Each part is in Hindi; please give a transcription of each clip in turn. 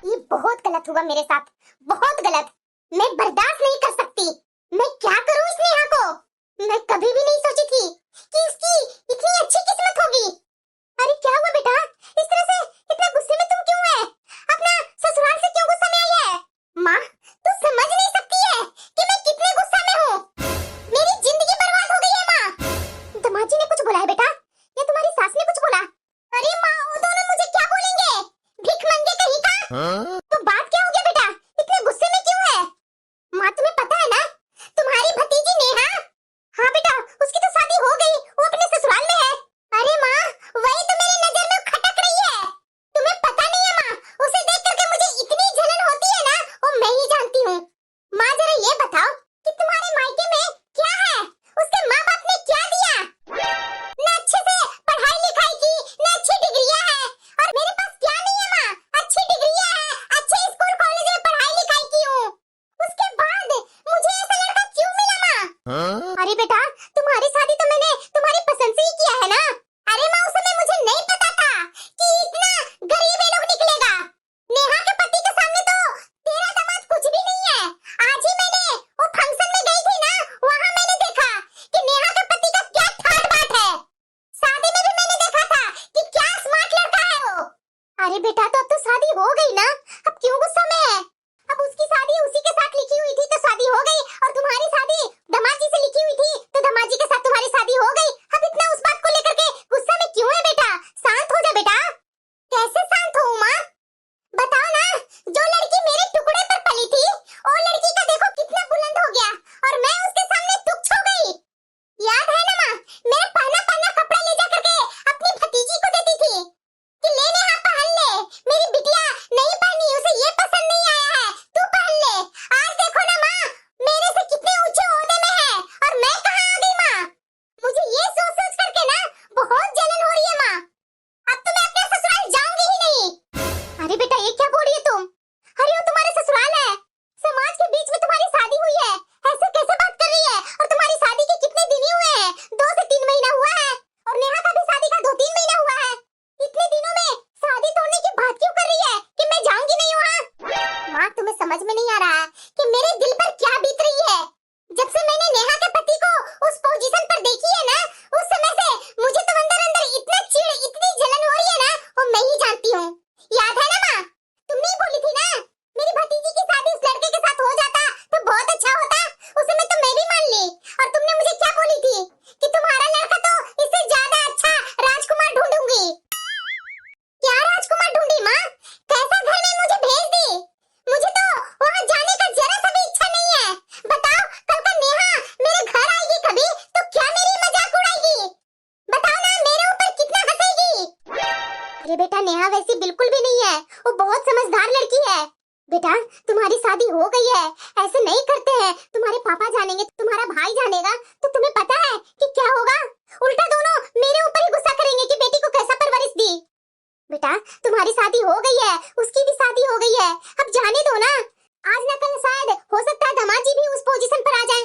ये बहुत गलत हुआ मेरे साथ, बहुत गलत। मैं बर्दाश्त नहीं कर सकती। मैं क्या करूं इस नेहा को? मैं कभी भी नहीं सोची थी कि इसकी इतनी अच्छी किस्मत होगी। अरे क्या हुआ बेटा, इस तरह से इतना गुस्से में तुम क्यों है? अपना ससुराल से क्यों गुस्सा में आई है? माँ, तू समझ नहीं सकती है कि मैं कितने गुस्सा में हूँ। मेरी जिंदगी बर्बाद हो गई है माँ। दमाजी ने कुछ बोला है बेटा, या तुम्हारी सास ने कुछ बोला? अरे माँ, वो दोनों मुझे क्या बोलेंगे? भीख मंगे कहीं का। तो बात क्या हो गया बेटा, इतने गुस्से में क्यों है? माँ, तुम्हें पता है ना, तुम्हारी भतीजी नेहा, हाँ बेटा, उसकी तो शादी हो गई, वो अपने ससुराल में है। अरे माँ, वही तो मेरी नजर में खटक रही है। तुम्हें पता नहीं है माँ, उसे देख करके मुझे इतनी जलन होती है ना, वो मैं ही जानती हूँ। माँ, जरा ये बताओ कि तुम्हारे मायके में क्या है? उसके माँ बाप ने क्या दिया? न अच्छे से पढ़ाई लिखाई की, न अच्छी डिग्रियां है, और मेरे पास क्या नहीं है माँ? अच्छी डिग्रियां है, अच्छे स्कूल कॉलेज में पढ़ाई लिखाई की हूँ। उसके बाद मुझे ऐसा लड़का क्यों मिला माँ? अरे बेटा, तुम्हारी शादी तो मैंने तुम्हारी पसंद से ही किया है ना। अरे माँ, उस समय मुझे नहीं पता था कि इतना गरीब ये लोग निकलेगा। नेहा के पति के सामने तो तेरा दामाद कुछ भी नहीं है। आज ही मैंने वो फंक्शन में गई थी ना, वहाँ मैंने देखा कि नेहा के पति का क्या ठाट बाट है। शादी में भी मैंने देखा था कि क्या स्मार्ट लड़का है वो। अरे बेटा, तो अब तो शादी हो गई ना, अब क्यों गुस्सा में है? अब उसकी शादी उसी के साथ लिखी हुई थी तो शादी हो गई, और तुम्हारी शादी दमाजी से लिखी हुई थी तो दमाजी के साथ तुम्हारी शादी हो गई। अब इतना उस बात को लेकर के गुस्सा में क्यों है बेटा? शांत हो जा बेटा। कैसे शांत हूँ माँ? बताओ ना, जो लड़की मेरे टुकड़े पर पली थी, वो लड़की का देखो कितना बुलंद हो गया, और मैं उसके सामने तुच्छ हो गई। याद है ना माँ, मैं पहना पहना कपड़ा ले जा करके अपनी भतीजी को देती थी कि ले नेहा पहन ले, मेरी बिटिया नहीं पहनी, उसे ये पसंद नहीं आया है, तू पहन ले। आज देखो ना माँ, मेरे से कितने ऊंचे ओहदे में है, और मैं कहाँ आ गई माँ? मुझे ये सोच सोच करके ना बहुत जलन हो रही है माँ। अब तो मैं अपने ससुराल जाऊंगी ही नहीं। अरे बेटा, ये क्या बोल रही है तुम? अरे वो तुम्हारे ससुराल है, समाज के बीच में तुम्हारी शादी हुई है, ऐसे कैसे बात कर रही है? और तुम्हारी शादी के कितने दिन ही हुए हैं? 2 से 3 महीना हुआ है, और नेहा का भी शादी का 2-3 महीना हुआ है। इतने दिनों में शादी तोड़ने की बात क्यों कर रही है कि मैं जाऊंगी नहीं वहाँ? माँ, तुम्हें समझ में नहीं आ रहा है कि मेरे दिल पर क्या बीत रही है। जब से मैंने नेहा के पति को उस पोजीशन पर देखी है ना, उस समय से मुझे तो अंदर अंदर इतना चिढ़, इतनी जलन हो रही है ना, वो मैं ही जानती हूँ। याद है ना माँ, तुम नहीं बोली थी ना, मेरी भतीजी की शादी उस लड़के के साथ हो जाता तो बहुत अच्छा होता। उस समय तो मैं भी मान ली, और तुमने मुझे क्या बोली थी कि तुम्हारा लड़का तो इससे ज्यादा अच्छा राजकुमार ढूंढूंगी। क्या राजकुमार ढूंढी माँ? कैसा घर में मुझे भेज दी? मुझे तो वहाँ जाने का जरा सा भी इच्छा नहीं है। बताओ, कल का नेहा मेरे घर आएगी कभी तो क्या मेरी मजाक उड़ाएगी? बताओ ना, मेरे ऊपर कितना हंसेगी? अरे बेटा, नेहा वैसी बिल्कुल भी नहीं है, वो बहुत समझदार लड़की है। बेटा, तुम्हारी शादी हो गई है, ऐसे नहीं करते हैं। तुम्हारे पापा जानेंगे, तुम्हारा भाई जानेगा, तो तुम्हें पता है कि क्या होगा? उल्टा दोनों मेरे ऊपर ही गुस्सा करेंगे कि बेटी को कैसा परवरिश दी। बेटा, तुम्हारी शादी हो गई है, उसकी भी शादी हो गई है, अब जाने दो ना। आज न कल शायद हो सकता है दमाजी भी उस पोजीशन पर आ जाए।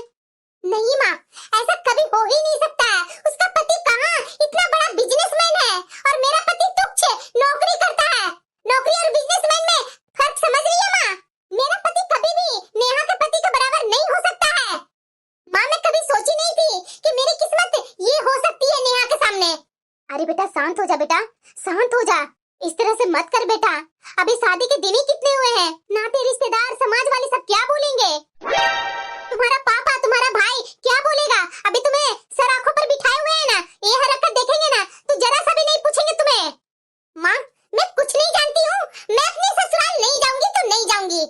नहीं माँ, ऐसा कभी हो ही नहीं सकता है। उसका पति कहाँ इतना बड़ा बिजनेसमैन है, और मेरा पति तुच्छ नौकरी करता है। नौकरी और बिजनेसमैन में फर्क समझ रही है माँ? मेरा पति कभी भी नेहा के पति के बराबर नहीं हो सकता है। माँ, मैं कभी सोची नहीं थी कि मेरी किस्मत ये हो सकती है नेहा के सामने। अरे बेटा, शांत हो जा बेटा, शांत हो जा। इस तरह से मत कर बेटा, अभी शादी के दिन ही कितने हुए हैं। नाते रिश्तेदार समाज वाले सब क्या बोलेंगे? तुम्हारा पापा, तुम्हारा भाई क्या बोलेगा? अभी तुम्हें सर आंखों पर बिठाए हुए हैं ना, ये हरकत देखेंगे ना तो जरा सा भी नहीं पूछेंगे तुम्हें। माँ, मैं कुछ नहीं जानती हूँ, मैं अपने ससुराल नहीं जाऊंगी तो नहीं जाऊंगी।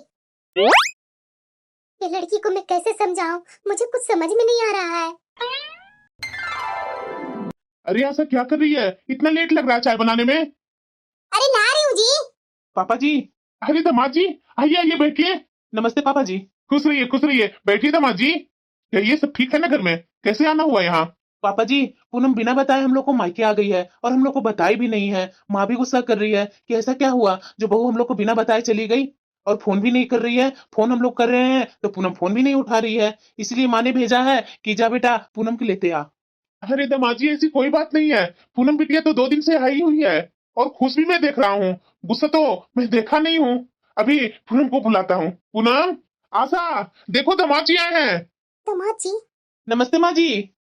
ये लड़की को मैं कैसे समझाऊं, मुझे कुछ समझ में नहीं आ रहा है। अरे ऐसा क्या कर रही है? इतना लेट लग रहा है चाय बनाने में। अरे ला रही हूँ जी। पापा जी। अरे दामाद जी, आइए आइए बैठिए। नमस्ते पापा जी। खुश रहिए खुश रहिए, बैठिए दामाद जी। क्या ये सब ठीक है ना घर में? कैसे आना हुआ यहाँ? पापा जी, पूनम बिना बताए हम लोग को मायके आ गई है, और हम लोग को बताई भी नहीं है। माँ भी गुस्सा कर रही है कि ऐसा क्या हुआ जो बहू हम लोग को बिना बताए चली गई, और फोन भी नहीं कर रही है। फोन हम लोग कर रहे हैं तो पूनम फोन भी नहीं उठा रही है। इसलिए माँ ने भेजा है कि जा बेटा पूनम के लेते आ। अरे दामाद जी, ऐसी कोई बात नहीं है। पूनम बिटिया तो 2 दिन से आई हुई है, और खुश भी मैं देख रहा हूँ, गुस्सा तो मैं देखा नहीं हूँ। अभी पूनम को बुलाता हूँ। पूनम, आशा, देखो दामाद जी आए हैं। दामाद जी? नमस्ते माँ जी।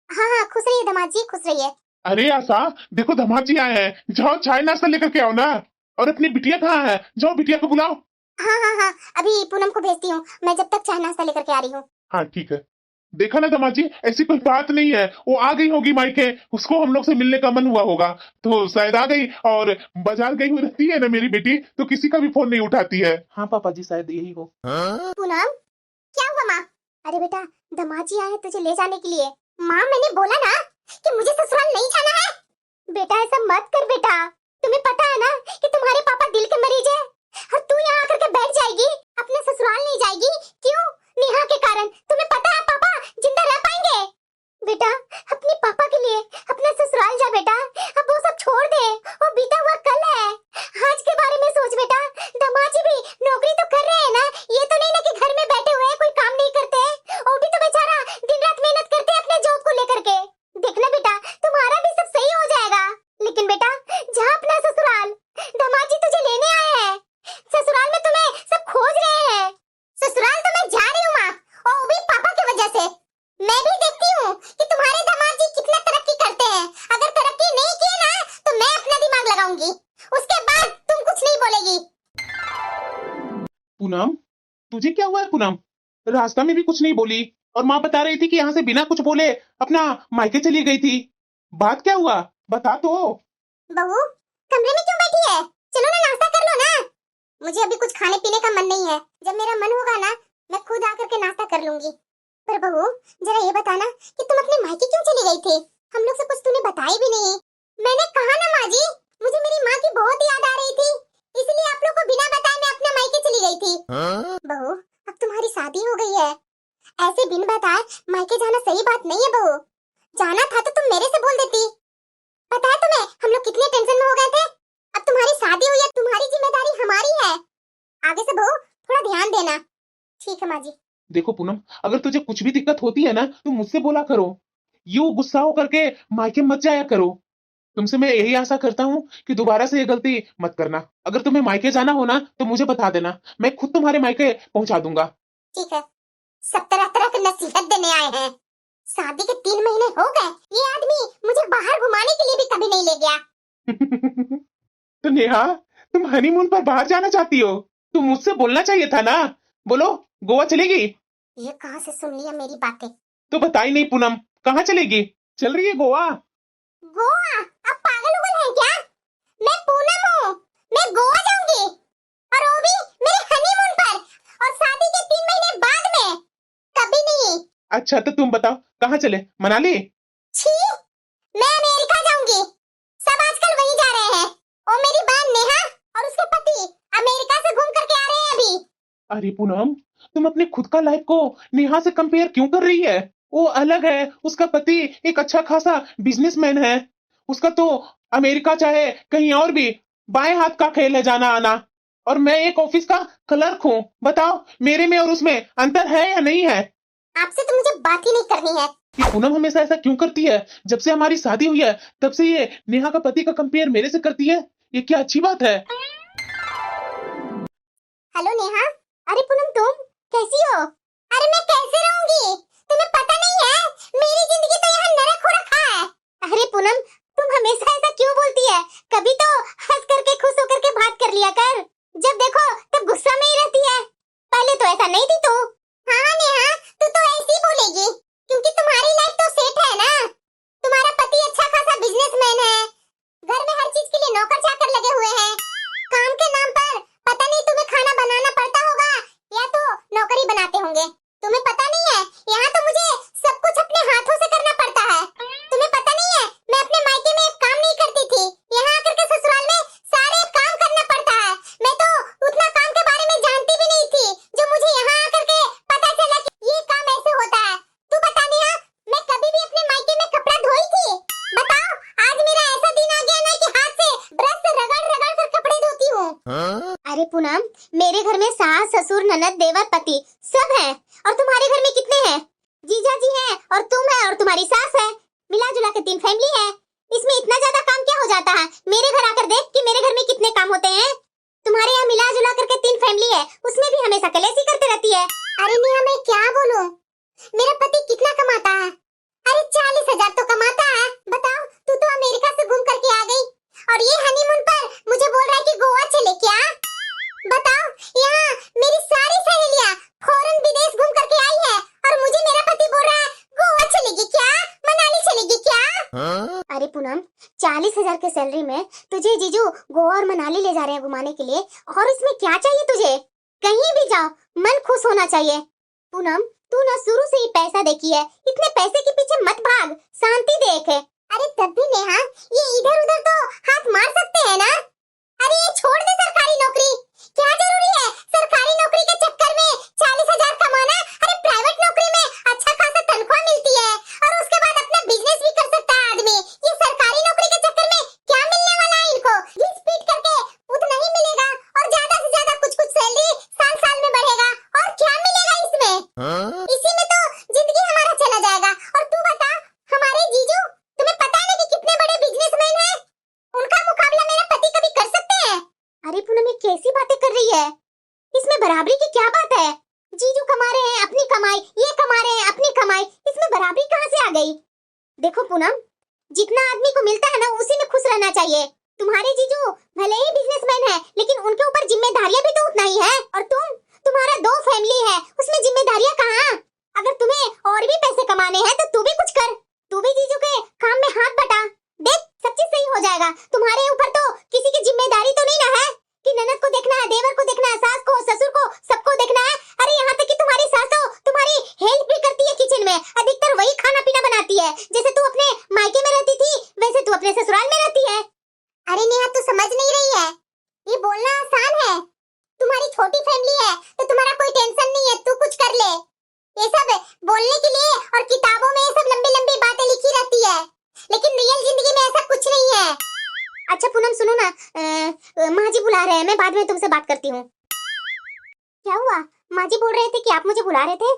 हाँ हाँ, खुश रहिए दामाद जी, खुश रहिए। अरे आशा, देखो दामाद जी आए हैं, जाओ चाय नाश्ता लेकर के आओ ना। और अपनी बिटिया कहाँ है? जाओ बिटिया को बुलाओ। हाँ हाँ हाँ, अभी पूनम को भेजती हूँ, मैं जब तक चाय नाश्ता लेकर के आ रही हूँ। हाँ ठीक है। देखा ना दामाद जी, ऐसी कोई बात नहीं है, वो आ गई होगी मायके, उसको हम लोग से मिलने का मन हुआ होगा तो शायद आ गई। और बाजार गई हुई रहती है ना मेरी बेटी, तो किसी का भी फोन नहीं उठाती है। हाँ पापा जी, शायद यही हो। पूनम, क्या हुआ माँ? अरे बेटा, दामाद जी आए हैं तुझे ले जाने के लिए। माँ, मैंने बोला ना कि मुझे ससुराल नहीं जाना है। बेटा ऐसा मत कर बेटा, तुम्हें पता है ना कि तुम्हारे पापा दिल के मरीज है, और तू यहाँ आकर के बैठ जाएगी, अपने ससुराल नहीं जाएगी। क्यों? नेहा के कारण। तुम्हें पता है पापा जिंदा रह पाएंगे? बेटा अपने पापा के लिए अपना ससुराल जा बेटा, अब वो सब छोड़ दे, वो बीता हुआ कल है, आज के बारे में सोच बेटा। दामाद जी भी नौकरी तो कर रहे हैं ना, ये तो नहीं ना कि घर में बैठे हुए हैं, कोई काम नहीं करते हैं। वो भी तो बेचारा दिन रात मेहनत करते हैं अपने जॉब को लेकर के। देखना बेटा, तुम्हारा भी सब सही हो जाएगा। लेकिन बेटा जा अपना ससुराल, दामाद जी तुझे लेने आए हैं। ससुराल में तुम्हें सब खोज रहे हैं। ससुराल तो मैं जा रही हूँ माँ, और वो भी पापा की वजह से। मैं भी देखती हूँ कि तुम्हारे दामाद जी कितना तरक्की करते हैं। अगर तरक्की नहीं किए ना तो मैं अपना दिमाग लगाऊंगी, उसके बाद तुम कुछ नहीं बोलेगी। पूनम, तुझे क्या हुआ है पूनम? रास्ता में भी कुछ नहीं बोली, और माँ बता रही थी कि यहाँ से बिना कुछ बोले अपना मायके चली गई थी। बात क्या हुआ, बता तो। बहू, कमरे में क्यों बैठी है? चलो ना नाश्ता कर लो ना। मुझे अभी कुछ खाने पीने का मन नहीं है, जब मेरा मन होगा ना मैं खुद आकर के नाश्ता कर लूंगी। पर बहू जरा ये बताना कि तुम अपने मायके क्यों चली गई थी? हम लोग से कुछ तूने बताई भी नहीं। मैंने कहा ना माँ जी, मुझे मेरी माँ की बहुत याद आ रही थी, इसलिए आप लोग को बिना बताए मैं अपने मायके चली गई थी। बहू अब तुम्हारी शादी हो गई है, ऐसे बिन बताए मायके जाना सही बात नहीं है। बहू जाना था तो तुम मेरे से बोल देती। पता है तुम्हें हम लोग कितने टेंशन में हो गए थे। अब तुम्हारी शादी हुई है, तुम्हारी जिम्मेदारी हमारी है। आगे से बहू थोड़ा ध्यान देना। ठीक है माँ जी। देखो पूनम, अगर तुझे कुछ भी दिक्कत होती है ना तो मुझसे बोला करो, यूं गुस्सा होकर के मायके मत जाया करो। तुमसे मैं यही आशा करता हूँ कि दोबारा से ये गलती मत करना। अगर तुम्हें मायके जाना हो ना तो मुझे बता देना, मैं खुद तुम्हारे मायके पहुंचा दूंगा। ठीक है, सब तरह तरह की नसीहत देने आए हैं। शादी के 3 महीने हो गए, ये आदमी मुझे बाहर घुमाने के लिए भी कभी नहीं ले गया। तो नेहा, तुम हनीमून पर बाहर जाना चाहती हो? तुम मुझसे बोलना चाहिए था ना। बोलो, गोवा चलेगी? ये कहाँ से सुन लिया मेरी बातें? तो बताई नहीं पूनम, कहाँ चलेगी? चल रही है गोवा? गोवा? आप पागल उगल हैं क्या? मैं पूनम हूँ, मैं गोवा जाऊंगी, और वो भी मेरे हनीमून पर, और शादी के 3 महीने बाद में, कभी नहीं। अच्छा तो तुम बताओ कहाँ चले? मनाली? छी, मैं अमेरिका जाऊंगी। सब आजकल वहीं जा रहे हैं, और मेरी बहन नेहा और उसके पति अमेरिका से घूम करके आ रहे हैं अभी। अरे पूनम, तुम अपने खुद का लाइफ को नेहा से कंपेयर क्यों कर रही है? वो अलग है, उसका पति एक अच्छा खासा बिजनेसमैन है। उसका तो अमेरिका चाहे कहीं और भी बाएं हाथ का खेल है जाना आना, और मैं एक ऑफिस का क्लर्क हूँ। बताओ मेरे में और उसमें अंतर है या नहीं है? आपसे तो मुझे बात ही नहीं करनी है। ये पूनम हमेशा ऐसा क्यों करती है? जब से हमारी शादी हुई है तब से ये नेहा का पति का कंपेयर मेरे से करती है। ये क्या अच्छी बात है? हेलो नेहा। अरे पूनम, तुम कैसी हो? अरे मैं कैसे रहूंगी, तुम्हें पता नहीं है, मेरी जिंदगी तो यहाँ नरक हो रखा है। अरे पूनम, तुम हमेशा ऐसा क्यों बोलती है? कभी तो हंस करके खुश होकर के बात कर लिया कर, जब देखो तब गुस्सा में ही रहती है। पहले तो ऐसा नहीं थी तू। हाँ नेहा, तू तो ऐसे ही बोलेगी, क्योंकि तुम्हारी लाइफ तो सेट है ना। तुम्हारा पति अच्छा खासा बिजनेसमैन है, घर में हर चीज के लिए नौकर चाकर लगे हुए हैं। काम के नाम पर पता नहीं तुम्हें खाना बनाना पड़ता होगा, या तो नौकरी बनाते होंगे। तुम्हें पता नहीं है, यहाँ तो मुझे सब कुछ अपने हाथों से करना पड़ता है। तुम्हें पता नहीं है, मैं अपने मायके में एक काम नहीं करती थी, यहाँ आकर के ससुराल में सारे काम करना पड़ता है। मैं तो उतना काम के बारे में जानती भी नहीं थी, जो मुझे यहाँ आकर के पता चला कि ये काम ऐसे होता है। तू बता नेहा, मैं कभी भी अपने मायके में कपड़ा धोई थी? बताओ, आज मेरा ऐसा दिन आ गया ना कि हाथ से ब्रश से रगड़ रगड़ कर कपड़े धोती हूँ। अरे पूनम, मेरे घर में सास ससुर ननद देवर पति सब हैं, और तुम्हारे घर में कितने हैं? जीजा जी हैं, और तुम है, और तुम्हारी सास है, मिला जुला के 3 फैमिली है। इसमें इतना ज्यादा काम क्या हो जाता है? मेरे घर आकर देख कि मेरे घर में कितने काम होते हैं। तुम्हारे यहाँ मिला जुला करके 3 फैमिली है, उसमें भी हमेशा कलेश ही करते रहती है। अरे नेहा मैं क्या बोलूं, मेरा पति कितना कमाता है? अरे 40,000 तो कमाता है। बताओ, तू तो अमेरिका से घूम करके आ गई और ये हनीमून पर मुझे बोल रहा है कि गोवा चले क्या? बताओ, यहाँ मेरी सारी सहेलियां फॉरेन विदेश घूम करके आई है और मुझे मेरा पति बोल रहा है गोवा चलेगी क्या, मनाली चलेगी क्या? अरे पूनम, 40,000 के सैलरी में तुझे जीजू गोवा और मनाली ले जा रहे हैं घुमाने के लिए, और इसमें क्या चाहिए तुझे? कहीं भी जाओ मन खुश होना चाहिए। पूनम, तू ना शुरू से ही पैसा देखी है, इतने पैसे के पीछे मत भाग, शांति देख। अरे तब भी नेहा, ये इधर उधर तो हाथ मार सकते हैं ना? अरे ये छोड़ दे सरकारी नौकरी, क्या जरूरी है सरकारी नौकरी के चक्कर में 40,000 कमाना? अरे प्राइवेट नौकरी में अच्छा खासा तनख्वाह मिलती है और उसके बाद अपना बिजनेस भी कर सकता है आदमी। ये सरकारी नौकरी के चक्कर में क्या मिलने वाला है इनको? घिस पीट करके उतना ही मिलेगा और ज्यादा से ज्यादा कुछ कुछ सैलरी साल साल में बढ़ेगा, और क्या मिलेगा इसमें? इसी में तो जिंदगी हमारा चला जाएगा। और तू बता, हमारे जीजू तुम्हें पता है ना कि कितने बड़े बिजनेसमैन हैं? उनका मुकाबला मेरा पति कभी कर सकते हैं? अरे पूनम, ये कैसी बातें कर रही है? इसमें बराबरी की क्या बात है? जीजू कमा रहे हैं अपनी कमाई, ये कमा रहे हैं अपनी कमाई, इसमें बराबरी कहाँ से आ गई? देखो पूनम, जितना आदमी को मिलता है ना उसी में खुश रहना चाहिए। तुम्हारे जीजू भले ही बिजनेसमैन है, लेकिन उनके ऊपर जिम्मेदारियां भी तो उतना ही है। और तुम्हारा 2 फैमिली है, उसमें जिम्मेदारियां कहाँ? अगर तुम्हें और भी पैसे कमाने हैं तो तू भी कुछ कर, तू भी जीजू के काम में हाथ बटा, देख सब चीज सही हो जाएगा। तुम्हारे ऊपर तो किसी की जिम्मेदारी तो नहीं ना है कि ननद को देखना है, देवर को देखना है, सास को, ससुर को, सबको देखना है। अरे यहाँ तक कि तुम्हारी सास तो तुम्हारी हेल्प भी करती है किचन में, अधिकतर वही खाना पीना बनाती है। जैसे तू अपने मायके में रहती थी वैसे तू अपने ससुराल में रहती है। अरे नेहा, तू समझ नहीं रही है, ये बोलना आसान है। तुम्हारी छोटी फैमिली है तो तुम्हारा कोई टेंशन नहीं है, तू कुछ कर ले। ये सब बोलने के लिए और किताबों में ये सब लंबी लंबी बातें लिखी रहती है, लेकिन रियल जिंदगी में ऐसा कुछ नहीं है। अच्छा पूनम सुनो ना, माँ जी बुला रहे हैं, मैं बाद में तुमसे बात करती हूँ। क्या हुआ? माँ जी बोल रहे थे कि आप मुझे बुला रहे थे।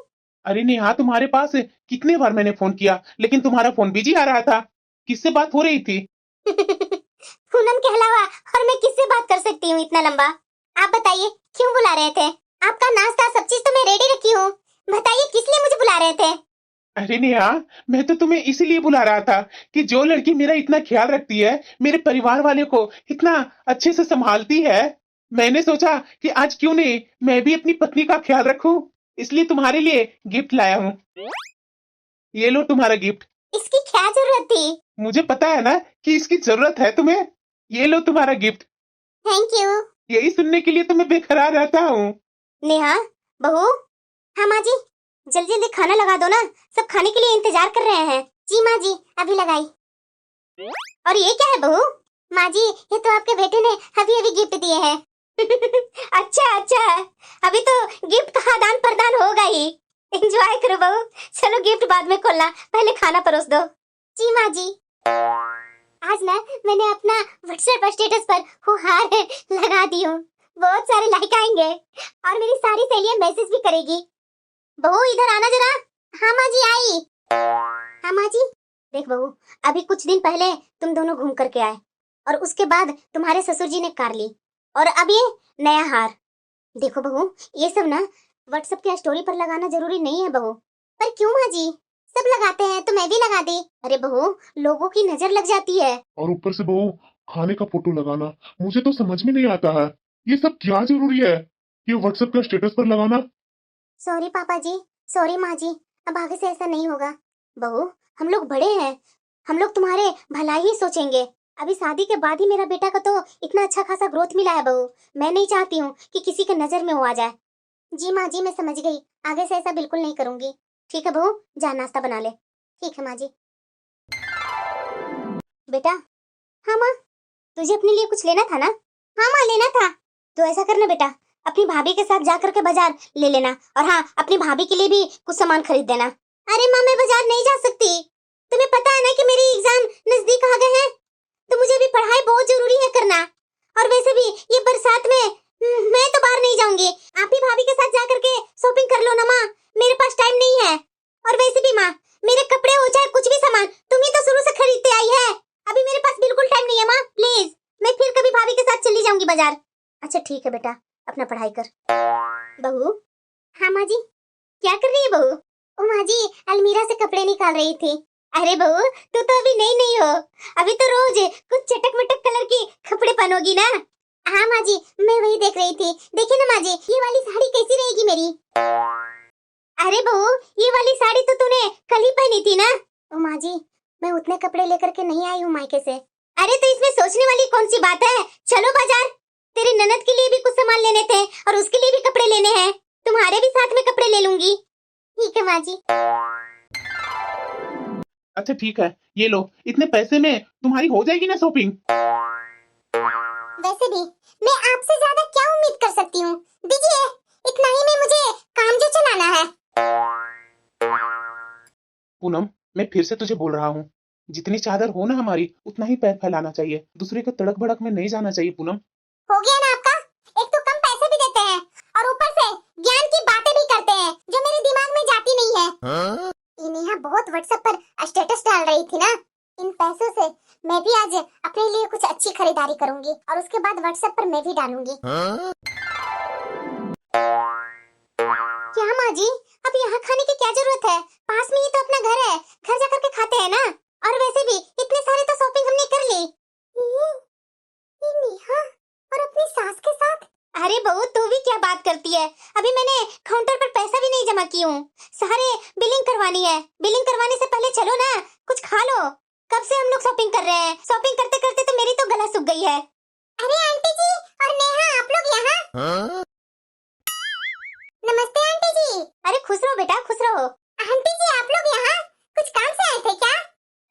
अरे नेहा, तुम्हारे पास कितने बार मैंने फोन किया लेकिन तुम्हारा फोन बिजी आ रहा था। किससे बात हो रही थी? पूनम के अलावा और मैं किससे बात कर सकती हूँ इतना लंबा? आप बताइए क्यों बुला रहे थे? आपका नाश्ता सब चीज तो मैं रेडी रखी हूँ, बताइए किस लिए मुझे बुला रहे थे? अरे नेहा, मैं तो तुम्हें इसलिए बुला रहा था कि जो लड़की मेरा इतना ख्याल रखती है, मेरे परिवार वाले को इतना अच्छे से संभालती है, मैंने सोचा कि आज क्यों नहीं मैं भी अपनी पत्नी का ख्याल रखूं, इसलिए तुम्हारे लिए गिफ्ट लाया हूँ। ये लो तुम्हारा गिफ्ट। इसकी क्या जरूरत थी? मुझे पता है ना कि इसकी जरूरत है तुम्हें। ये लो तुम्हारा गिफ्ट। Thank you. यही सुनने के लिए तो मैं बेकरार रहता हूँ। नेहा, बहू, हाँ माँ जी, जल्दी जल्दी खाना लगा दो ना, सब खाने के लिए इंतजार कर रहे हैं। जी माँ जी, अभी लगाई। और ये क्या है बहू? माँ जी, ये तो आपके बेटे ने अभी अभी गिफ्ट दिए हैं। अच्छा, अभी तो गिफ्ट का आदान प्रदान होगा ही। एंजॉय करो बहू, चलो गिफ्ट बाद में खोलना, पहले खाना परोस दो। जी माँ जी। आज ना मैंने अपना व्हाट्सएप स्टेटस पर वो हार लगा दी हूँ, बहुत सारे लाइक आएंगे और मेरी सारी सहेलियां मैसेज भी करेगी। बहू इधर आना जरा। हाँ माँ जी, आई। हाँ माँ जी। देख बहू, अभी कुछ दिन पहले तुम दोनों घूम करके आए और उसके बाद तुम्हारे ससुर जी ने कार ली, और अब ये नया हार। देखो बहू, ये सब ना व्हाट्सएप के स्टोरी पर लगाना जरूरी नहीं है बहू। पर क्यों माँ जी, सब लगाते हैं तो मैं भी लगा दी। अरे बहू, लोगों की नजर लग जाती है। और ऊपर से बहू खाने का फोटो लगाना, मुझे तो समझ में नहीं आता है, ये सब क्या जरूरी है ये व्हाट्सएप का स्टेटस पर लगाना? सॉरी पापा जी, सॉरी माँ जी, अब आगे से ऐसा नहीं होगा। बहू, हम लोग बड़े हैं, हम लोग तुम्हारे भलाई ही सोचेंगे। अभी शादी के बाद ही मेरा बेटा का तो इतना अच्छा खासा ग्रोथ मिला है बहू, मैं नहीं चाहती हूँ कि किसी के नजर में वो आ जाए। जी माँ जी, मैं समझ गई, आगे से ऐसा बिल्कुल नहीं करूंगी। ठीक है बहू, जा नाश्ता बना ले। ठीक है माँ जी। बेटा। हाँ माँ, तुझे अपने लिए कुछ लेना था ना? हाँ माँ, लेना था। तो ऐसा करना बेटा, अपनी भाभी के साथ जाकर के बाजार ले लेना, और हाँ, अपनी भाभी के लिए भी कुछ सामान खरीद देना। अरे माँ, मैं बाजार नहीं जा सकती, तुम्हें पता है ना कि मेरी एग्जाम नजदीक आ गए हैं, तो मुझे भी पढ़ाई बहुत जरूरी है करना। और वैसे भी ये बरसात में मैं तो बाहर नहीं जाऊंगी, आप ही भाभी के साथ जा करके शॉपिंग कर लो ना माँ, मेरे पास टाइम नहीं है। और वैसे भी माँ, मेरे कपड़े हो चाहे कुछ भी सामान तुम ही तो शुरू से खरीदते आई है, अभी मेरे पास बिल्कुल टाइम नहीं है माँ, प्लीज, मैं फिर कभी भाभी के साथ चली जाऊंगी बाजार। अच्छा ठीक ठीक है बेटा, अपना पढ़ाई कर। बहू। हाँ माँ जी। क्या कर रही है बहू? ओ माँ जी, अलमीरा से कपड़े निकाल रही थी। अरे बहू, तू तो अभी नई नहीं हो, अभी तो रोज कुछ चटक मटक कलर की कपड़े पहनोगी ना। हाँ माँ जी, मैं वही देख रही थी। देखिए ना माँ जी, ये वाली साड़ी कैसी रहेगी मेरी? अरे बहू, ये वाली साड़ी तो तूने कल ही पहनी थी ना। ओ माँ जी, मैं उतने कपड़े लेकर के नहीं आई हूँ मायके से। अरे तो इसमें सोचने वाली कौन सी बात है? चलो बाजार, तेरी ननद के लिए भी कुछ सामान लेने थे और उसके लिए भी कपड़े लेने हैं। तुम्हारे भी साथ में कपड़े ले लूंगी। ठीक है माँ जी। अच्छा ठीक है, ये लो, इतने पैसे में तुम्हारी हो जाएगी ना शॉपिंग? वैसे भी मैं आपसे ज्यादा क्या उम्मीद कर सकती हूँ? दीजिए, इतना ही में मुझे काम जो चलाना है। पूनम, मैं फिर से तुझे बोल रहा हूँ, जितनी चादर हो ना हमारी, उतना ही पैर फैलाना चाहिए, दूसरे के तड़क भड़क में नहीं जाना चाहिए पूनम। हो गया ना आपका? एक तो कम पैसे भी देते हैं और ऊपर से ज्ञान की बातें भी करते हैं जो मेरे दिमाग में जाती नहीं है। ये नेहा बहुत व्हाट्सएप पर स्टेटस डाल रही थी ना, इन पैसों से मैं भी आज अपने लिए कुछ अच्छी खरीदारी करूंगी और उसके बाद व्हाट्सएप पर मैं भी डालूंगी। क्या माँ जी, अब यहाँ खाने की क्या जरूरत है? पास में ही तो अपना घर है, घर जाकर के खाते हैं ना। और वैसे भी इतने सारे तो शॉपिंग हमने कर ली। ये नेहा और अपनी सास के साथ। अरे बहू, तू भी क्या बात करती है? अभी मैंने काउंटर पर पैसा भी नहीं जमा की हूँ, सारे बिलिंग करवानी है। बिलिंग करवाने से पहले चलो ना, कुछ खा लो। कब से हम लोग शॉपिंग कर रहे हैं, शॉपिंग करते करते तो मेरी तो गला सूख गई है। अरे आंटी जी और नेहा, आप लोग यहाँ? नमस्ते आंटी जी। अरे खुश रहो बेटा, खुश रहो। आंटी जी, आप लोग यहाँ कुछ काम से आए थे क्या?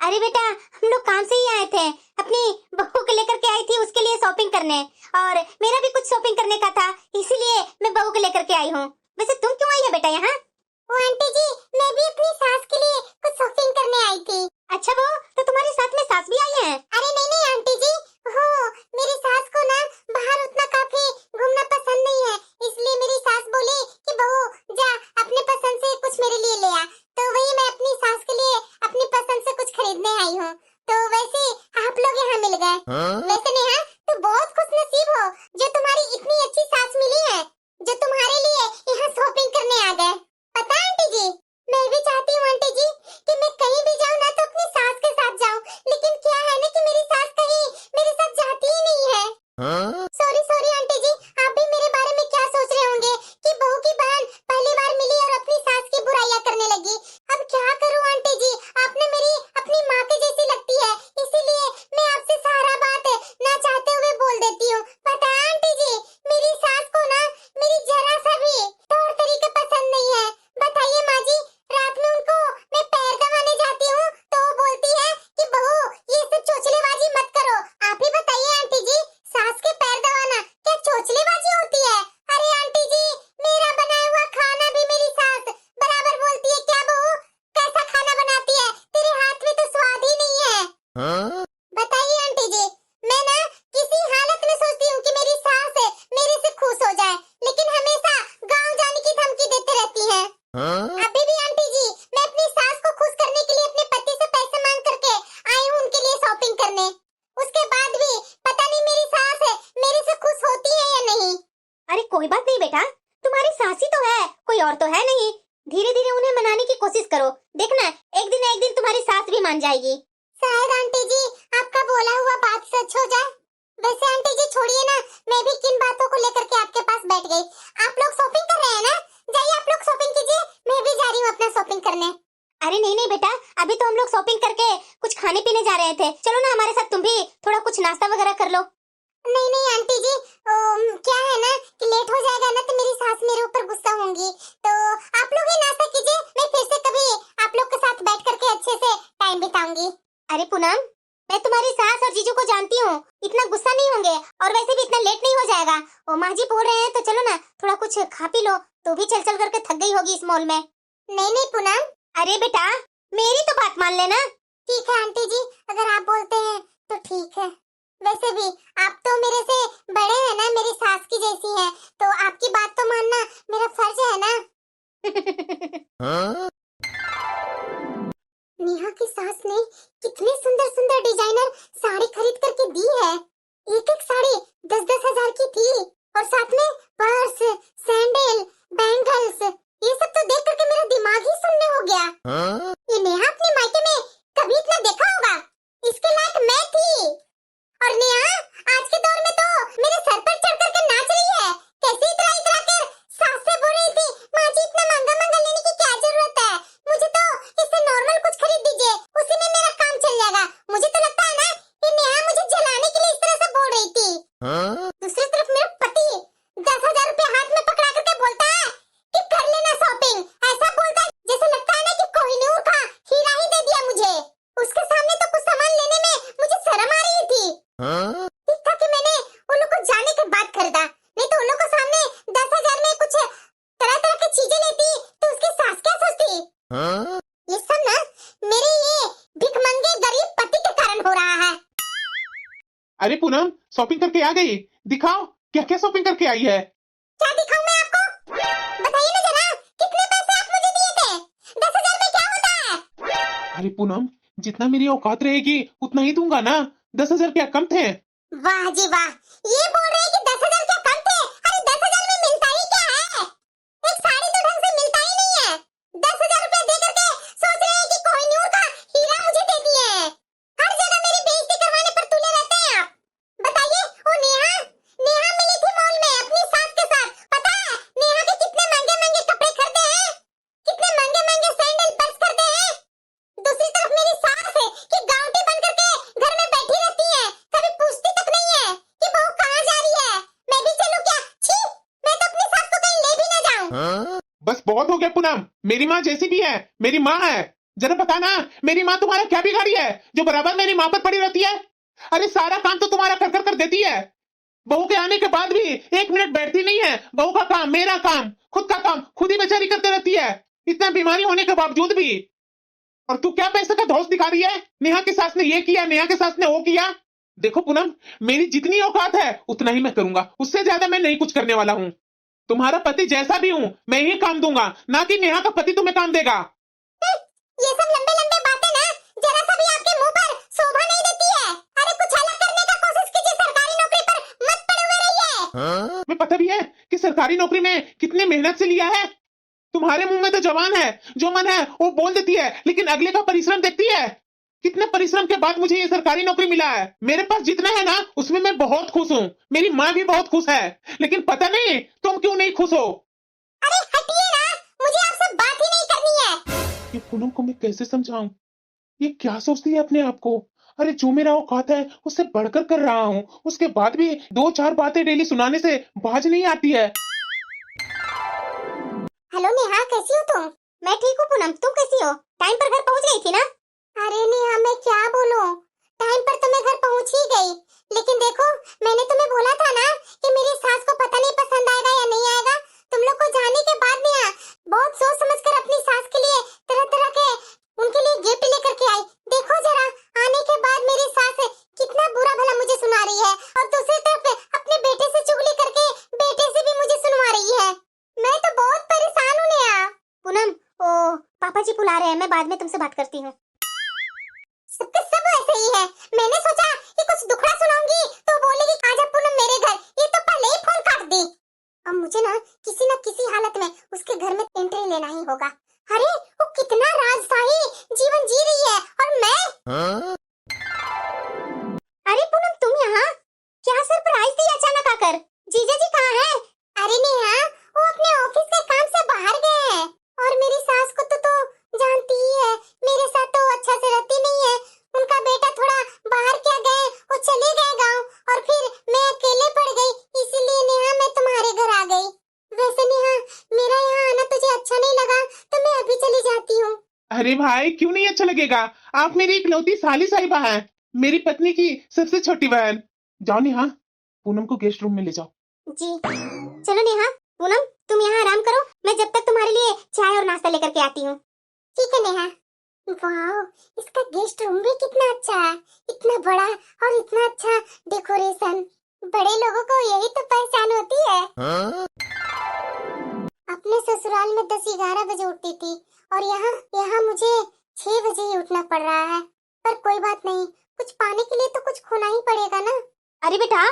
अरे बेटा, हम लोग काम से ही आए थे, अपनी बहू को लेकर के आई थी, उसके लिए शॉपिंग करने, और मेरा भी कुछ शॉपिंग करने का था, इसीलिए मैं बहू को लेकर के आई हूँ। वैसे तुम क्यों आई है बेटा यहाँ? ओ आंटी जी, मैं भी अपनी सास के लिए कुछ शॉपिंग करने आई थी। अच्छा बहू, तो तुम्हारे साथ में सास भी आई है? अरे नहीं नहीं आंटी जी, हो मेरी सास को ना बाहर उतना काफी घूमना पसंद नहीं है, इसलिए मेरी सास बोली कि बहू जा अपने पसंद से कुछ मेरे लिए ले आ, तो वही मैं अपनी सास के लिए अपनी पसंद से कुछ खरीदने आई हूँ। तो वैसे आप लोग यहाँ मिल गए। वैसे नेहा, तू बहुत खुशनसीब हो जो तुम्हारी इतनी अच्छी सास मिली है, जो तुम्हारे लिए यहाँ शॉपिंग करने आ गए। पता है आंटी जी, मैं भी चाहती हूँ आंटी जी कि मैं कहीं भी जाऊँ ना तो अपनी सास के साथ जाऊँ, लेकिन क्या है ना कि मेरी सास कहीं मेरे साथ जाती ही नहीं है। सॉरी सॉरी आंटी जी, आप भी मेरे बारे में क्या सोच रहे होंगे कि बहू की बहन पहली बार मिली और अपनी सास की बुराइयां करने लगी। अब क्या करूँ आंटी जी, आपने मेरी अपनी माँ के जैसी लगती है, इसीलिए मैं आपसे सारा बात ना चाहते हुए बोल देती हूँ। पता है आंटी जी, मेरी सास को ना मेरी जरा सा भी तौर तरीके पसंद नहीं है। बताइए माँ जी, रात में उनको मैं पैर दबाने जाती हूँ तो वो बोलती है कि बहू ये सब चोचलेबाजी मत करो। आप ही बताइए आंटी जी, सास के पैर दबाना क्या चोचलेबाजी होती है? अरे आंटी जी, मेरा बनाया हुआ खाना भी मेरी सास बराबर बोलती है, क्या बहू कैसा खाना बनाती है, तेरे हाथ में तो स्वाद ही नहीं है। बताइए आंटी जी, मैं ना किसी हालत में सोचती हूँ कि मेरी सास मेरे से खुश हो जाए, लेकिन हमेशा गाँव जाने की धमकी देते रहती है। अभी भी आंटी जी, मैं अपनी सास को खुश करने के लिए अपने पति से पैसे मांग करके आई हूँ उनके लिए शॉपिंग करने। उसके बाद भी पता नहीं मेरी सास मेरे से खुश होती है या नहीं। अरे कोई बात नहीं बेटा, तुम्हारी सास ही तो है, कोई और तो है नहीं। धीरे धीरे उन्हें मनाने की कोशिश करो, देखना एक दिन तुम्हारी सास भी मान जाएगी। शायद आंटी जी आपका बोला हुआ बात सच हो जाए। वैसे आंटी जी छोड़िए ना, मैं भी किन बातों को लेकर के आपके पास बैठ गई। आप लोग शॉपिंग कर रहे हैं ना, जाइए आप लोग शॉपिंग कीजिए, मैं भी जा रही हूँ अपना शॉपिंग करने। अरे नहीं नहीं बेटा, अभी तो हम लोग शॉपिंग करके कुछ खाने पीने जा रहे थे, चलो ना हमारे साथ तुम भी थोड़ा कुछ नाश्ता वगैरह कर लो। नहीं नहीं आंटी जी, क्या है ना कि लेट हो जाएगा ना तो मेरी सास मेरे ऊपर गुस्सा होंगी, तो आप लोग ही नाश्ता कीजिए, मैं फिर से कभी आप लोग के साथ बैठ करके अच्छे से टाइम बिताऊंगी। अरे पूनम, मैं तुम्हारी सास और जीजू को जानती हूँ, इतना गुस्सा नहीं होंगे और वैसे भी इतना लेट नहीं हो जाएगा। ओ माँ जी बोल रहे हैं तो चलो ना थोड़ा कुछ खा पी लो, तो भी चल चल करके थक गई होगी इस मॉल में। नहीं नहीं पूनम, अरे बेटा मेरी तो बात मान लेना। ठीक है आंटी जी, अगर आप बोलते हैं तो ठीक है। वैसे भी आप तो मेरे से बड़े हैं ना, मेरी सास की जैसी हैं, तो आपकी बात तो मानना मेरा फर्ज है ना। नेहा की सास ने कितने सुंदर सुंदर डिजाइनर साड़ी खरीद करके दी है। एक एक साड़ी 10-10 हजार की थी और साथ अरे पूनम, शॉपिंग करके आ गई? दिखाओ क्या क्या शॉपिंग करके आई है। क्या दिखाऊं मैं आपको? बताइए ना जरा, कितने पैसे आप मुझे दिए थे? 10,000 में क्या होता है? अरे पूनम, जितना मेरी औकात रहेगी उतना ही दूंगा ना। 10,000 क्या कम थे? वाह जी वाह, ये बोल रहे हैं कि 10,000 क्या कम थे? अरे 10,000 में मिलता ही क्या है? एक साड़ी तो ढंग से मिलता ही नहीं है। 10,000 रुपया दे करके सोच रहे हैं कि कोहिनूर का हीरा मुझे दे दिए हैं। हर जगह मेरी बेइज्जती करवाने पर तुले रहते हैं आप। बताइए, वो नेहा नेहा मिली थी मॉल में अपनी सास के साथ। पता है नेहा के कितने महंगे महंगे कपड़े खरीदे हैं, कितने महंगे महंगे सैंडल पर्स खरीदे हैं। दूसरी तरफ मेरी सास है कि गांवटी बन करके घर में बैठी रहती है, कभी पूछती तक नहीं है कि बहू कहाँ जा रही है। मैं भी चलूं क्या? छी, मैं तो अपनी सास को कहीं ले भी ना जाऊं। बस बहुत हो गया पूनम, मेरी माँ जैसी भी है, मेरी माँ है। जरा बताना, मेरी माँ तुम्हारा क्या बिगाड़ी है जो बराबर मेरी माँ पर पड़ी रहती है? अरे सारा काम तो तुम्हारा कर देती है। बहू के आने के बाद भी 1 मिनट बैठती नहीं है। बहू का काम, मेरा काम, खुद का काम खुद ही बेचारी करते रहती है, इतना बीमारी होने के बावजूद भी। और तू क्या पैसे का धौंस दिखा रही है? नेहा की सास ने ये किया, नेहा की सास ने वो किया। देखो पूनम, मेरी जितनी औकात है उतना ही मैं करूंगा, उससे ज्यादा मैं नहीं कुछ करने वाला हूँ। तुम्हारा पति जैसा भी हूँ मैं ही काम दूंगा, ना कि नेहा का पति तुम्हें काम देगा। ये सब लंबे लंबे बातें ना जरा सा भी आपके मुंह पर शोभा नहीं देती है। अरे कुछ अलग करने का कोशिश कीजिए, सरकारी नौकरी पर मत पड़े हुए रहिए। तुम्हें पता भी है कि सरकारी नौकरी में कितने मेहनत से लिया है? तुम्हारे मुंह में तो जवान है, जो मन है वो बोल देती है, लेकिन अगले का परिश्रम देखती है। कितने परिश्रम के बाद मुझे ये सरकारी नौकरी मिला है। मेरे पास जितना है ना उसमें मैं बहुत खुश हूँ, मेरी माँ भी बहुत खुश है, लेकिन पता नहीं तुम क्यों नहीं खुश हो। अरे हटिए ना, मुझे आपसे बात ही नहीं करनी है। ये पूनम को मैं कैसे समझाऊं? ये क्या सोचती है अपने आप को? अरे जो मेरा औकात है उससे बढ़कर कर रहा हूँ, उसके बाद भी 2-4 बातें डेली सुनाने से बाज नहीं आती है। हेलो नेहा, कैसी हो तुम? मैं ठीक हूँ पूनम, तुम कैसी हो? टाइम पर घर पहुँच गई थी ना? अरे नेहा, मैं क्या बोलूं, टाइम पर तो मैं घर पहुँच ही गई, लेकिन देखो मैंने तुम्हें बोला था ना कि मेरी सास को पता नहीं पसंद आएगा या नहीं आएगा। तुम लोग को जाने के बाद नेहा बहुत सोच समझ कर अपनी सास के लिए तरह तरह के उनके लिए गिफ्ट लेकर के आई। देखो जरा, आने के बाद मेरी सास कितना बुरा भला मुझे सुना रही है, और दूसरी तरफ अपने बेटे से चुगली करके बेटे से भी मुझे सुनवा रही है। मैं तो बहुत परेशान हूँ नेहा। पूनम, ओ पापा जी बुला रहे हैं, मैं बाद में तुमसे बात करती हूँ। सबके सब ऐसे ही है। मैंने सोचा कि कुछ दुखड़ा सुनाऊंगी तो बोलेगी आजा पूनम मेरे घर, ये तो पहले ही फोन काट दी। अब मुझे ना किसी हालत में उसके घर में एंट्री लेना ही होगा। अरे वो कितना राजशाही जीवन जी रही है, और मैं अरे पूनम, तुम यहाँ क्या सरप्राइज दी अचानक आकर? जीजा जी कहाँ है? अरे नेहा, वो अपने ऑफिस के काम से बाहर गए हैं, और मेरी सास को तो जानती ही है, मेरे साथ तो अच्छा से रहती नहीं है। उनका बेटा थोड़ा बाहर क्या गए, वो चले गए गांव, और फिर मैं अकेले पड़ गई, इसीलिए नेहा मैं तुम्हारे घर आ गई। वैसे नेहा, मेरा यहाँ आना तुझे अच्छा नहीं लगा तो मैं अभी चली जाती हूँ। अरे भाई, क्यों नहीं अच्छा लगेगा? आप मेरी इकलौती साली साहिबा हैं, मेरी पत्नी की सबसे छोटी बहन। जाओ नेहा, पूनम को गेस्ट रूम में ले जाओ। जी चलो नेहा। पूनम, तुम यहाँ आराम करो, मैं जब तक तुम्हारे लिए चाय और नाश्ता लेकर के आती हूँ। ठीक है नेहा। वाह, इसका गेस्ट रूम भी कितना अच्छा है, इतना बड़ा और इतना अच्छा डेकोरेशन। बड़े लोगों को यही तो पहचान होती है। अपने ससुराल में 10-11 बजे उठती थी, और यहाँ मुझे 6 बजे ही उठना पड़ रहा है। पर कोई बात नहीं, कुछ पाने के लिए तो कुछ खोना ही पड़ेगा ना। अरे बेटा,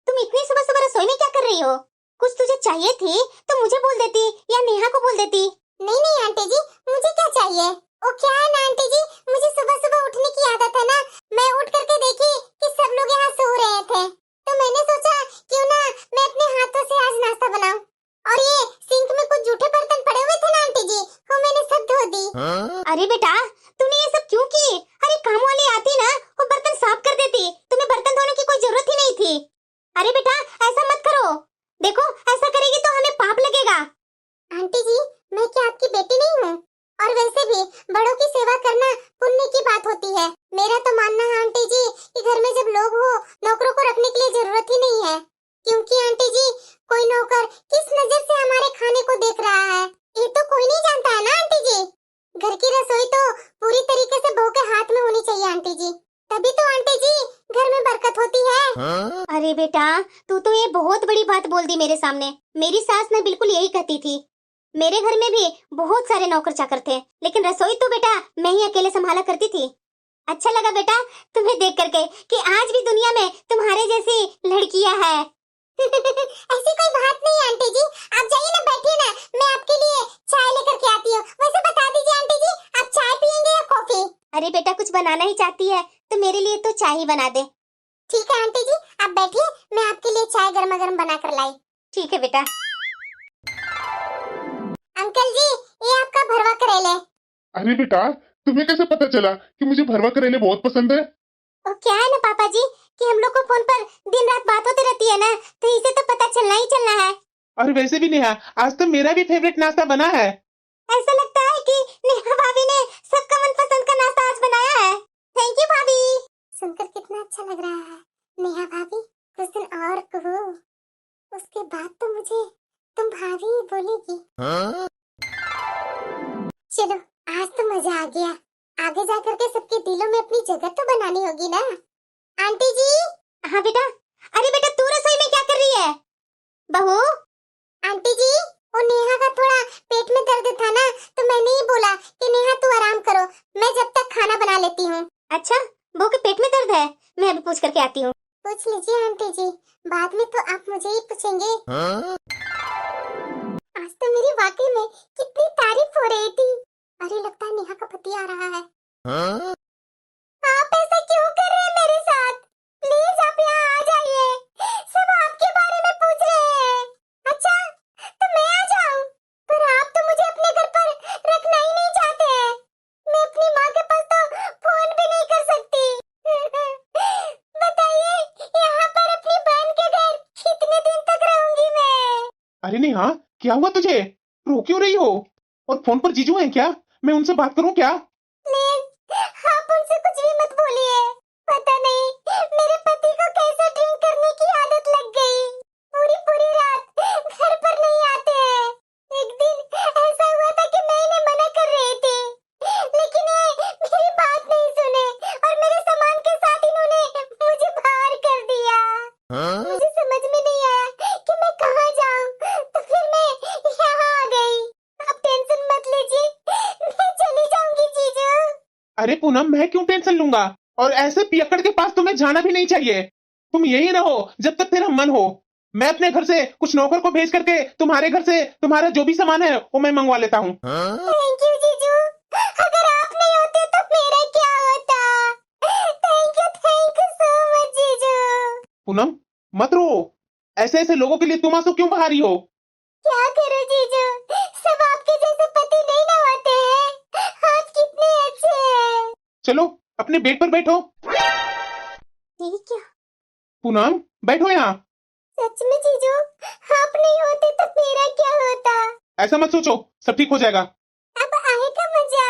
तुम इतनी सुबह सुबह रसोई में क्या कर रही हो? कुछ तुझे चाहिए थी तो मुझे बोल देती या नेहा को बोल देती। नहीं नहीं आंटी जी, मुझे क्या चाहिए? वो क्या है ना आंटी जी, मुझे सुबह सुबह उठने की आदत है ना। मैं उठ करके देखी कि सब लोग यहाँ सो रहे थे, तो मैंने सोचा क्यों ना मैं अपने हाथों से आज नाश्ता बनाऊं। और ये सिंक में कुछ जूठे बर्तन पड़े हुए थे ना आंटी जी, वो मैंने सब धो दी। अरे बेटा, तूने ये सब क्यों की? अरे काम वाली आती ना, वो बर्तन साफ कर देती, तुम्हें बर्तन धोने की कोई जरूरत ही नहीं थी। अरे बेटा, ऐसा मत करो, देखो ऐसा करेगी तो हमें पाप लगेगा। आंटी जी, मैं क्या आपकी बेटी नहीं हूँ? और वैसे भी बड़ों की सेवा करना पुण्य की बात होती है। मेरा तो मानना है आंटी जी कि घर में जब लोग हो, नौकरों को रखने के लिए जरूरत ही नहीं है, क्योंकि आंटी जी कोई नौकर किस नजर से हमारे खाने को देख रहा है ये तो कोई नहीं जानता है ना आंटी जी। घर की रसोई तो पूरी तरीके से बहू के हाथ में होनी चाहिए आंटी जी, तभी तो आंटी जी घर में बरकत होती है। दी मेरे सामने। मेरी सास ने बिल्कुल यही कहती थी। मेरे घर में भी बहुत सारे नौकर चाकर थे, लेकिन रसोई तो बेटा मैं ही अकेले संभाला करती थी। अच्छा लगा बेटा तुम्हें देख करके कि आज भी दुनिया में तुम्हारे जैसी लड़कियां हैं। ऐसी कोई बात नहीं है आंटी जी, आप जाइए ना, बैठिए ना, मैं आपके लिए चाय लेकर के आती हूँ। वैसे बता दीजिए आंटी जी, आप चाय पियेंगे या कॉफी? अरे बेटा कुछ बनाना ही चाहती है तो मेरे लिए तो चाय ही बना दे। ठीक है आंटी जी, आप बैठिए, मैं आपके लिए चाय गर्मा गर्म बना कर लाई। ठीक है बेटा। अंकल जी ये आपका भरवा करेले। अरे बेटा, तुम्हें कैसे पता चला कि मुझे भरवा करेले बहुत पसंद है? और क्या है ना पापा जी कि हम लोग को फोन पर दिन रात बात होती रहती है ना, तो इसे तो पता चलना ही चलना है। और वैसे भी नेहा, आज तो मेरा भी फेवरेट नाश्ता बना है। ऐसा लगता है कि नेहा भाभी ने सबका मनपसंद का नाश्ता आज बनाया है। थैंक यू भाभी। सुनकर कितना अच्छा लग रहा है। नेहा भाभी कुछ दिन और कहो, उसके बाद तो मुझे तुम भाभी ही बोलेगी। चलो आज तो मजा आ गया, आगे जाकर के सबके दिलों में अपनी जगह तो बनानी होगी ना। आंटी जी। हाँ बेटा। अरे बेटा तू रसोई में क्या कर रही है? बहू। आंटी जी वो नेहा का थोड़ा पेट में दर्द था ना, तो मैंने ही बोला कि नेहा तू आराम करो, मैं जब तक खाना बना लेती हूँ। अच्छा बहू के पेट में दर्द है, मैं अभी पूछ करके आती हूँ। पूछ लीजिए आंटी जी, बाद में तो आप मुझे ही पूछेंगे। आज तो मेरी वाकई में कितनी तारीफ हो रही थी। अरे लगता है नेहा का पति आ रहा है। आप ऐसा क्यों कर रहे हैं मेरे साथ? प्लीज आप यहाँ आ जाइए, सब आपके बारे में पूछ रहे हैं। अच्छा तो मैं आ जाऊं, पर आप तो मुझे अपने घर पर रखना ही नहीं चाहते हैं। मैं अपनी माँ के पास तो फोन भी नहीं कर सकती। बताइए यहाँ पर अपनी बहन के घर कितने दिन तक रहूंगी मैं? अरे नेहा, क्या हुआ तुझे? रो क्यों रही हो? और फोन पर जीजू हैं क्या? मैं उनसे बात करूं क्या? प्लीज आप उनसे कुछ भी मत बोलिए। पता नहीं मेरे पति को कैसे ड्रिंक करने की आदत लग गई, पूरी पूरी रात घर पर नहीं आते हैं। एक दिन ऐसा हुआ था कि मैं इन्हें मना कर रही थी, लेकिन ये मेरी बात नहीं सुने और मेरे सामान के साथ इन्होंने मुझे बाहर कर दिया। मुझे समझ में नहीं आया कि मैं कहाँ जाऊँ, तो फिर मैं यहाँ आ गई। आप टेंशन मत लीजिए, मैं चली जाऊंगी जीजू। अरे पूनम, मैं क्यों टेंशन लूंगा? और ऐसे पियक्कड़ के पास तुम्हें जाना भी नहीं चाहिए। तुम यही रहो जब तक तेरा मन हो। मैं अपने घर से कुछ नौकर को भेज करके तुम्हारे घर से तुम्हारा जो भी सामान है वो मैं मंगवा लेता हूँ। थैंक यू जीजू, अगर आप नहीं होते तो मेरा क्या होता? थैंक यू सो मच जीजू। पूनम मत रो, ऐसे ऐसे लोगों के लिए तुम आंसू क्यों बहा रही हो? क्या करूं जीजू, सब आपके जैसे पति नहीं ना होते हैं। आप कितने अच्छे हैं। चलो अपने बेड पर बैठो। ये क्या? पूनम बैठो यहाँ। सच में जीजू आप नहीं होते तो मेरा क्या होता? ऐसा मत सोचो, सब ठीक हो जाएगा। अब आएगा मजा।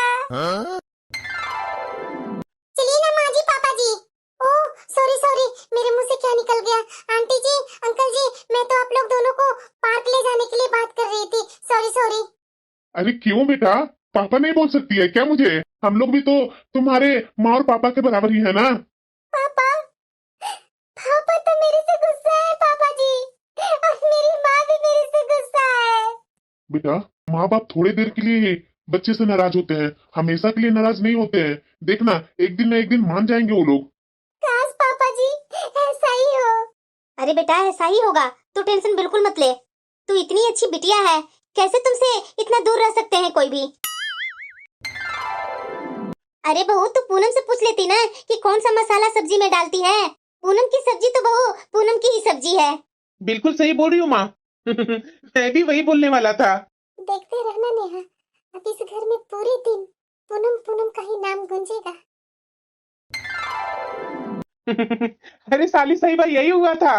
चलिए ना माँ जी पापा जी। ओह सॉरी सॉरी, मेरे मुंह से क्या निकल गया। आंटी जी अंकल जी, मैं तो आप लोग दोनों को पार्क ले जाने के लिए बात कर रही थी। Sorry sorry. अरे क्यों बेटा, पापा नहीं बोल सकती है क्या मुझे? हम लोग भी तो तुम्हारे माँ और पापा के बराबर ही है ना। पापा पापा तो मेरे से गुस्सा है पापा जी, और मेरी माँ भी मेरे से गुस्सा है। बेटा माँ बाप थोड़ी देर के लिए ही बच्चे से नाराज होते हैं, हमेशा के लिए नाराज नहीं होते हैं। देखना एक दिन न एक दिन मान जाएंगे वो लोग। काश पापा जी ऐसा ही हो। अरे बेटा ऐसा ही होगा, तू टेंशन बिल्कुल मत ले। तू इतनी अच्छी बिटिया है, कैसे तुमसे इतना दूर रह सकते हैं कोई भी? अरे बहू तू पूनम से पूछ लेती ना कि कौन सा मसाला सब्जी में डालती है। पूनम की सब्जी तो बहू पूनम की ही सब्जी है। बिल्कुल सही बोल रही हूँ माँ। मैं भी वही बोलने वाला था। देखते रहना नेहा, अब इस घर में पूरे दिन पूनम पूनम का ही नाम गूंजेगा। अरे साली सही बात यही हुआ था।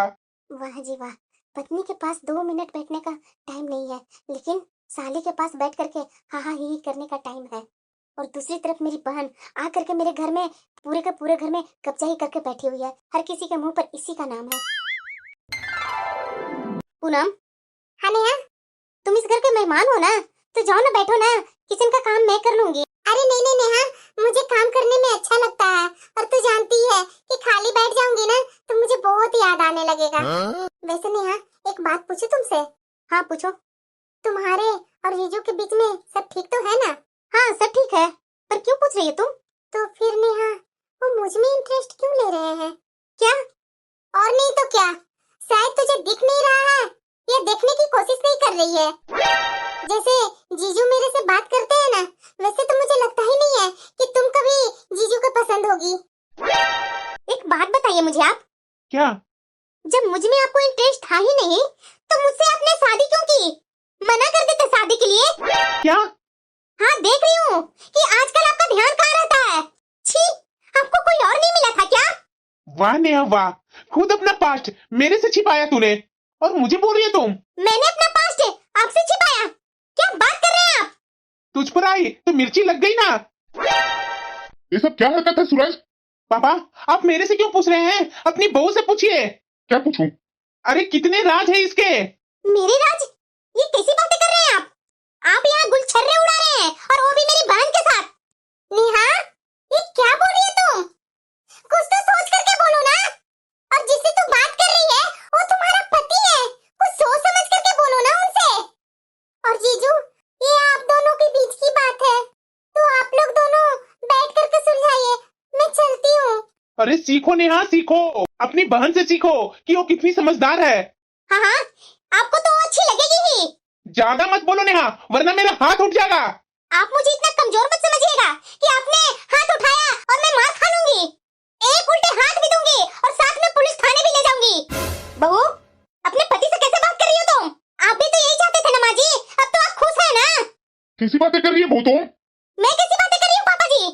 वाह जी वाह, पत्नी के पास 2 मिनट बैठने का टाइम नहीं है, लेकिन साली के पास बैठ करके हाँ हाँ ही करने का टाइम है। और दूसरी तरफ मेरी बहन आ करके मेरे घर में पूरे के पूरे घर में कब्जा ही करके बैठी हुई है। हर किसी के मुंह पर इसी का नाम है। पूनम। हाँ नेहा, तुम इस घर के मेहमान हो ना, तो जाओ ना बैठो ना, किचन का काम मैं कर लूंगी। अरे नहीं नहीं नेहा, मुझे काम करने में अच्छा लगता है और तू जानती है कि खाली बैठ जाऊंगी ना तो मुझे बहुत याद आने लगेगा। वैसे नेहा, एक बात पूछूं तुमसे? हाँ पूछो। तुम्हारे और जीजू के बीच में सब ठीक तो है ना? हाँ सब ठीक है, पर क्यों पूछ रही है तुम? तो फिर नेहा, वो मुझ में इंटरेस्ट क्यों ले रहे हैं? क्या? और नहीं तो क्या, शायद तुझे दिख नहीं रहा है या देखने की कोशिश नहीं कर रही है। जैसे जीजू मेरे से बात करते हैं ना, वैसे तो मुझे लगता ही नहीं है कि तुम कभी जीजू को पसंद होगी। एक बात बताइए मुझे आप, क्या? जब मुझ में आपको इंटरेस्ट था ही नहीं तो मुझसे आपने शादी क्यों की? मना कर देते शादी के लिए। क्या? हाँ देख रही हूँ कि आजकल आपका ध्यान कहाँ रहता है। छी, आपको कोई और नहीं मिला था क्या? वाह नेहा वाह, खुद अपना पास्ट मेरे से छिपाया तूने और मुझे बोल रही है तुम? मैंने अपना पास्ट आपसे छिपाया? क्या बात कर रहे हैं आप? तुझ पर आई तो मिर्ची लग गई ना। ये सब क्या हरकत है सूरज? पापा, आप मेरे से क्यों पूछ रहे हैं? अपनी बहू से पूछिए। क्या पूछूं? अरे कितने राज है इसके? मेरे राज? ये कैसी बातें कर रहे हैं आप? आप यहाँ गुलछर्रे उड़ा रहे हैं और वो भी मेरी बहन के साथ। नेहा, ये क्या बोल रही है तुम? कुछ तो सोच करके बोलो ना। और जिससे तू बात कर रही है वो तुम्हारा पति है, कुछ सोच समझ करके बोलो ना उनसे। और जीजू, ये आप दोनों के बीच की बात है, तो आप लोग दोनों बैठ करके सुलझाइए। मैं चलती हूँ। अरे सीखो नेहा, सीखो, अपनी बहन से सीखो कि वो कितनी समझदार है। हाँ हाँ, आपको तो अच्छी लगेगी ही। ज्यादा मत बोलो नेहा, वरना मेरा हाथ उठ जाएगा। आप मुझे इतना कमजोर मत समझिएगा कि आपने हाथ उठाया और मैं मार खा लूंगी। एक उल्टे हाथ भी दूंगी और साथ में पुलिस थाने भी ले जाऊंगी। बहू, अपने पति से कैसे बात कर रही हो तुम? आप भी तो यही चाहते थे ना माँ जी, अब तो आप खुश है ना? कैसी बातें कर रही है वो तुम? मैं कैसी बातें कर रही हूँ पापा जी?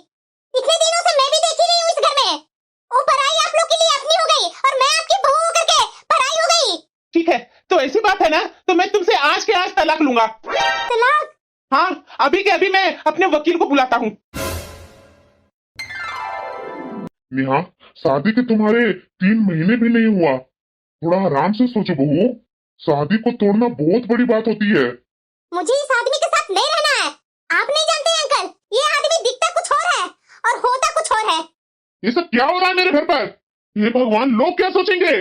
इतने दिनों से मैं भी देख ही रही हूँ इस घर में। वो पराई आप लोग के लिए अपनी हो गई और मैं आपकी बहू होकर के पराई हो गई। ठीक है, तो ऐसी बात है ना, तो मैं तुमसे आज के आज तलाक लूंगा। तलाक? हाँ, अभी के अभी मैं अपने वकील को बुलाता हूँ। नेहा, शादी के तुम्हारे 3 महीने भी नहीं हुआ, थोड़ा आराम से सोचो बहू। शादी को तोड़ना बहुत बड़ी बात होती है। मुझे इस आदमी के साथ नहीं रहना है। आप नहीं जानते अंकल, ये आदमी दिखता कुछ और है और होता कुछ और है। ये सब क्या हो रहा है मेरे घर पर? ये भगवान, लोग क्या सोचेंगे?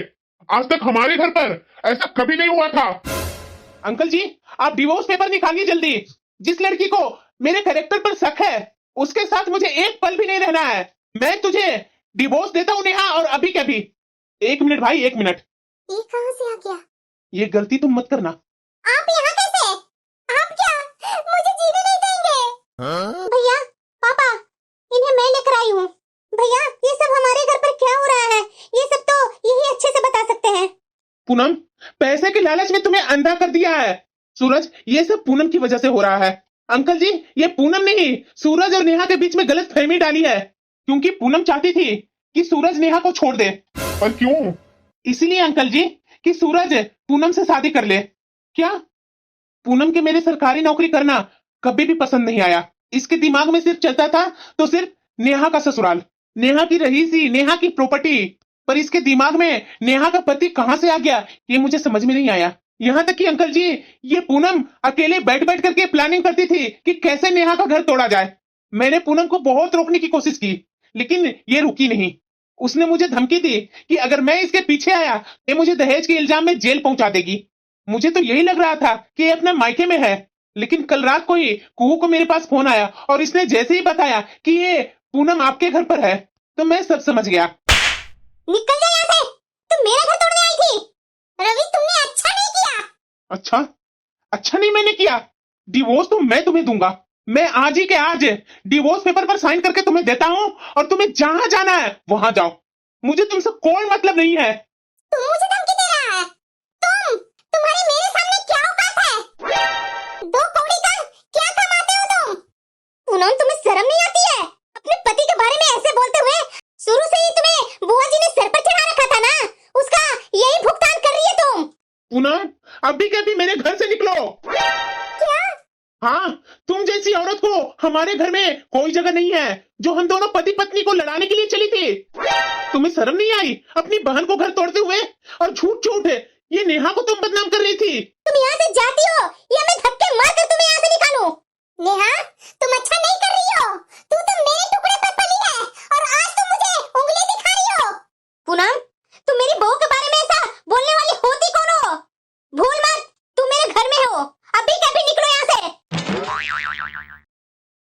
आज तक हमारे घर पर ऐसा कभी नहीं हुआ था। अंकल जी, आप डिवोर्स पेपर निकालिए जल्दी। जिस लड़की को मेरे कैरेक्टर पर शक है उसके साथ मुझे एक पल भी नहीं रहना है। मैं तुझे डिवोर्स देता हूँ नेहा, और अभी के अभी। 1 मिनट भाई, 1 मिनट। ये कहाँ से आ गया? ये गलती तुम मत करना। आप यहाँ कैसे? आप क्या मुझे जीने नहीं देंगे? भैया, पापा, इन्हें मैं लेकर आई हूँ। भैया, ये सब हमारे घर पर क्या हो रहा है, ये सब तो यही अच्छे से बता सकते हैं। पूनम, पैसे के लालच में तुम्हें अंधा कर दिया है। सूरज, ये सब पूनम की वजह से हो रहा है। अंकल जी, ये पूनम नहीं, सूरज और नेहा के बीच में गलत फहमी डाली है, क्योंकि पूनम चाहती थी कि सूरज नेहा को छोड़ दे। पर क्यों? इसीलिए अंकल जी कि सूरज पूनम से शादी कर ले। क्या? पूनम के मेरे सरकारी नौकरी करना कभी भी पसंद नहीं आया। इसके दिमाग में सिर्फ चलता था तो सिर्फ नेहा का ससुराल, नेहा की रहीसी, नेहा की प्रॉपर्टी। पर इसके दिमाग में नेहा का पति कहां से आ गया ये मुझे समझ में नहीं आया। यहाँ तक कि अंकल जी, ये पूनम अकेले बैठ बैठ करके प्लानिंग करती थी कि कैसे नेहा का घर तोड़ा जाए। मैंने पूनम को बहुत रोकने की कोशिश की, लेकिन ये रुकी नहीं। उसने मुझे धमकी दी कि अगर मैं इसके पीछे आया ये मुझे दहेज के इल्जाम में जेल पहुंचा देगी। मुझे तो यही लग रहा था कि ये अपने मायके में है, लेकिन कल रात को ही कुहू को मेरे पास फोन आया और इसने जैसे ही बताया कि ये पूनम आपके घर पर है तो मैं सब समझ गया। निकल जा यहाँ से, तुम मेरा घर तोड़ने आई थी। रवि, तुमने अच्छा नहीं किया। अच्छा नहीं मैंने किया। डिवोर्स तो मैं तुम्हें दूंगा। मैं आज ही के आज डिवोर्स पेपर पर साइन करके तुम्हें देता हूँ और तुम्हें जहां जाना है वहां जाओ। मुझे तुमसे कोई मतलब नहीं है। तुम मुझे धमकी दे रहा है? तुम्हारी मेरे सामने क्या औकात है? 2 कौड़ी का क्या कमाते हो तुम? पूनम, तुम्हें शर्म नहीं आती है अपने पति के बारे में ऐसे बोलते हुए? शुरू से ही तुम्हें बुआ जी ने सर पर चढ़ा रखा था ना, उसका यही भुगतान कर रही है तुम। पूनम, अभी के अभी मेरे घर से निकलो। क्या? हाँ, तुम जैसी औरत को हमारे घर में कोई जगह नहीं है, जो हम दोनों पति पत्नी को लड़ाने के लिए चली थी। तुम्हें शर्म नहीं आई अपनी बहन को घर तोड़ते हुए? और झूठ झूठ ये नेहा को तुम बदनाम कर रही थी। तुम यहाँ से जाती हो